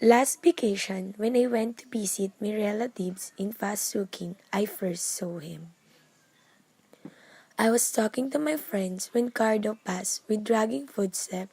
Last vacation, when I went to visit my relatives in Pasukin, I first saw him. I was talking to my friends when Cardo passed with dragging footstep,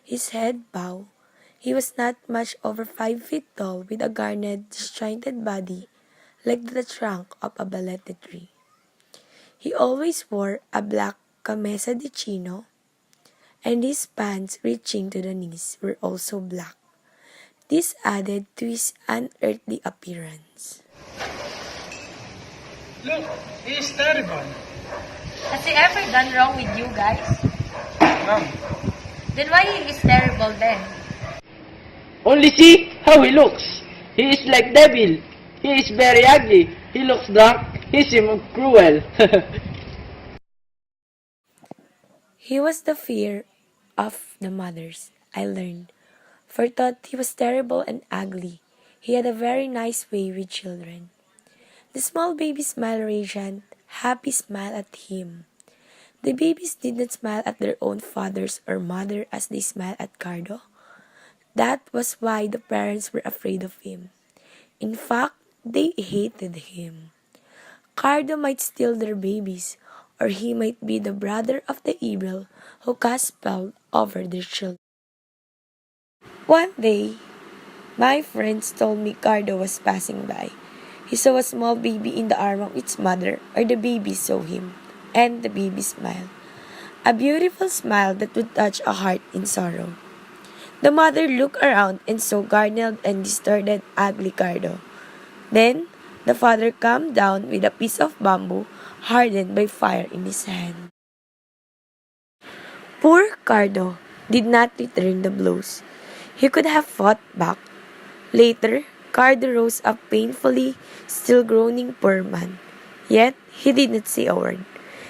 his head bowed. He was not much over 5 feet tall with a garnered, disjointed body like the trunk of a balete tree. He always wore a black camisa de chino, and his pants reaching to the knees were also black. This added to his unearthly appearance. Look, he is terrible. Has he ever done wrong with you guys? Ma'am, Then why he is terrible then? Only see how he looks. He is like devil. He is very ugly. He looks drunk. He seems cruel. He was the fear of the mothers, I learned, for thought he was terrible and ugly. He had a very nice way with children. The small baby smiled radiant, happy smile at him. The babies did not smile at their own fathers or mother as they smiled at Cardo. That was why the parents were afraid of him. In fact, they hated him. Cardo might steal their babies, or he might be the brother of the evil who cast spell over their children. One day, my friends told me Cardo was passing by. He saw a small baby in the arm of its mother, or the baby saw him, and the baby smiled. A beautiful smile that would touch a heart in sorrow. The mother looked around and saw garnered and distorted ugly Cardo. Then, the father calmed down with a piece of bamboo hardened by fire in his hand. Poor Cardo did not return the blows. He could have fought back. Later, Cardo rose up painfully, still groaning poor man. Yet, he did not say a word.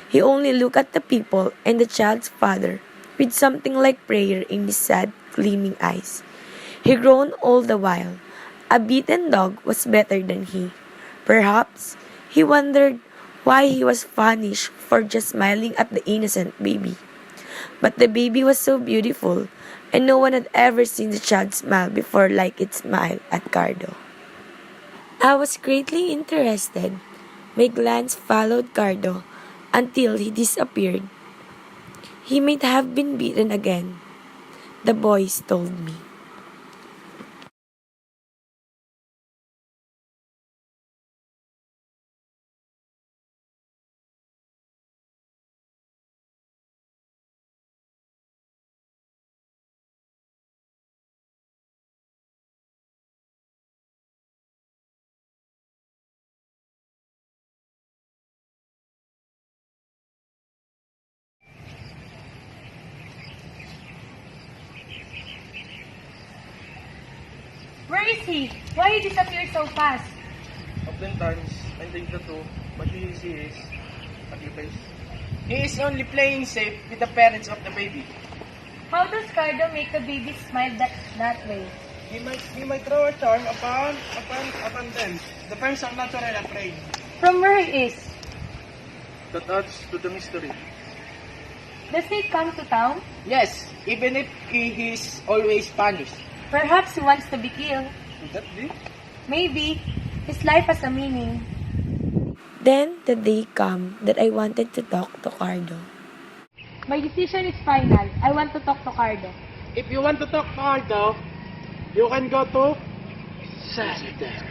He only looked at the people and the child's father with something like prayer in his sad, gleaming eyes. He groaned all the while. A beaten dog was better than he. Perhaps he wondered why he was punished for just smiling at the innocent baby. But the baby was so beautiful, and no one had ever seen the child smile before like it smiled at Cardo. I was greatly interested. My glance followed Cardo until he disappeared. He might have been beaten again, the boys told me. Where is he? Why he disappeared so fast? oftentimes, I think the two, but he is ugly face. He is only playing safe with the parents of the baby. How does Cardo make the baby smile that way? He might throw a charm upon them. The parents are naturally afraid. From where he is? That adds to the mystery. Does he come to town? Yes, even if he is always punished. Perhaps he wants to be killed. Could that be? Maybe his life has a meaning. Then the day came that I wanted to talk to Cardo. My decision is final. I want to talk to Cardo. If you want to talk to Cardo, you can go to cemetery.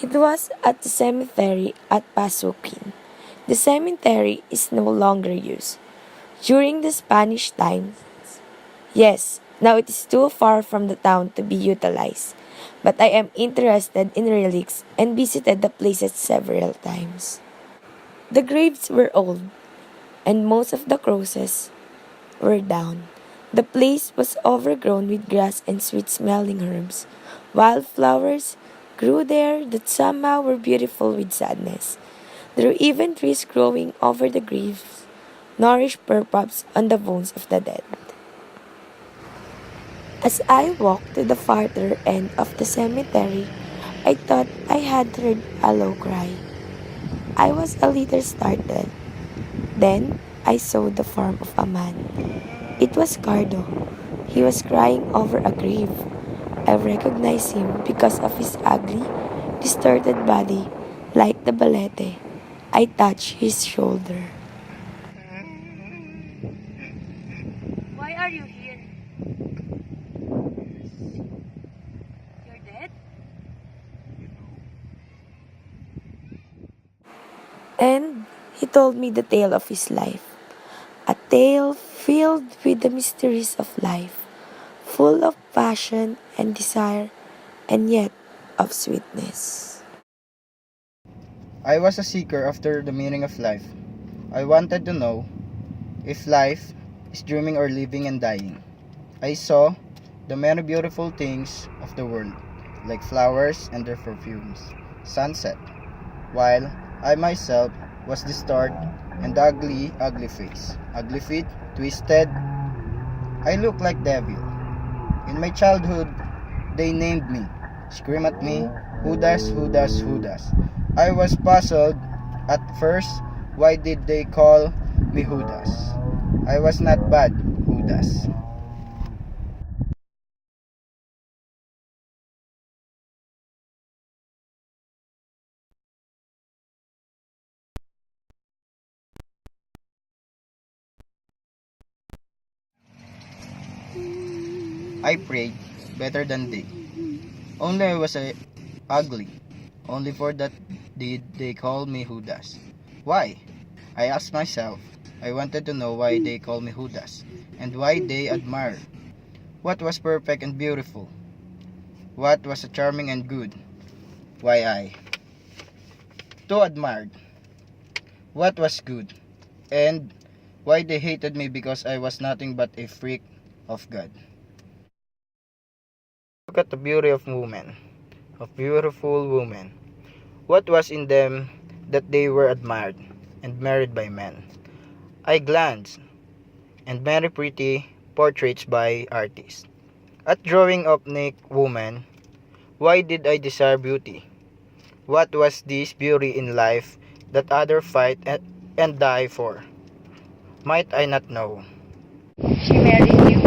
It was at the cemetery at Pasukin. The cemetery is no longer used. During the Spanish times, yes, now it is too far from the town to be utilized, but I am interested in relics and visited the places several times. The graves were old, and most of the crosses were down. The place was overgrown with grass and sweet-smelling herbs. Wildflowers grew there that somehow were beautiful with sadness. There were even trees growing over the graves, nourished perhaps on the bones of the dead. As I walked to the farther end of the cemetery, I thought I had heard a low cry. I was a little startled. Then I saw the form of a man. It was Cardo. He was crying over a grave. I recognized him because of his ugly, distorted body, like the balete. I touched his shoulder. Why are you here? You're dead? And he told me the tale of his life. A tale filled with the mysteries of life, full of passion and desire, and yet of sweetness. I was a seeker after the meaning of life. I wanted to know if life is dreaming or living and dying. I saw the many beautiful things of the world, like flowers and their perfumes, sunset, while I myself was distorted and ugly, ugly face, ugly feet, twisted. I looked like devil. In my childhood, they named me, screamed at me, who does, who does, who does. I was puzzled at first, why did they call me Judas? I was not bad, Judas. I prayed better than they. Only I was ugly. Only for that did they call me Judas. Why? I asked myself. I wanted to know why they call me Judas and why they admire. What was perfect and beautiful? What was charming and good? Why I? Too admired. What was good? And why they hated me because I was nothing but a freak of God. Look at the beauty of women, of beautiful women. What was in them that they were admired and married by men? I glanced and very pretty portraits by artists. At drawing of naked woman, why did I desire beauty? What was this beauty in life that other fight and die for? Might I not know? She married you.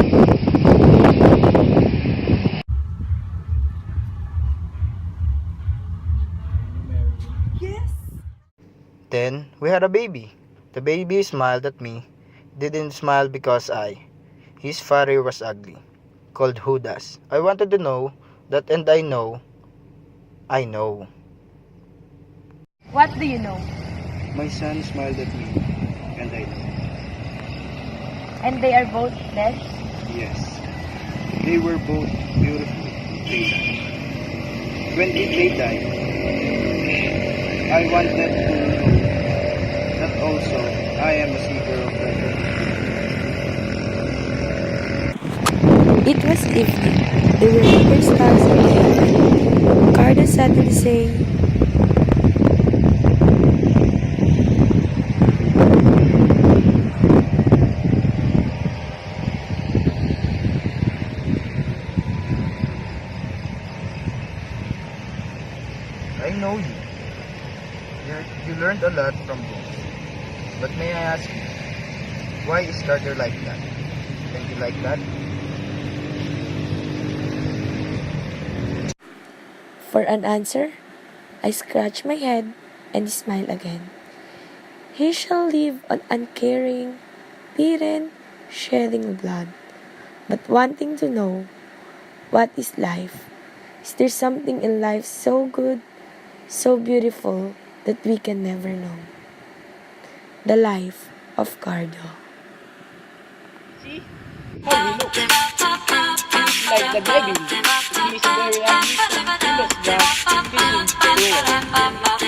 Then we had a baby. The baby smiled at me. Didn't smile because his father was ugly. Called Judas. I wanted to know that and I know. What do you know? My son smiled at me and I know. And they are both dead? Yes. They were both beautiful. They died. When did they die? I wanted to know that also I am a seeker of better. It was evening. There were bigger stars in the heaven. Cardo suddenly saying, I know you. You learned a lot from books. But may I ask you, why is Carter like that? Can you like that? for an answer, I scratched my head and smiled again. He shall live on uncaring, beaten, shedding blood, but wanting to know what is life. Is there something in life so good, so beautiful that we can never know? The life of Cardo. See how he looks. Like the devil. He is very ugly. He looks dark. He seems cruel.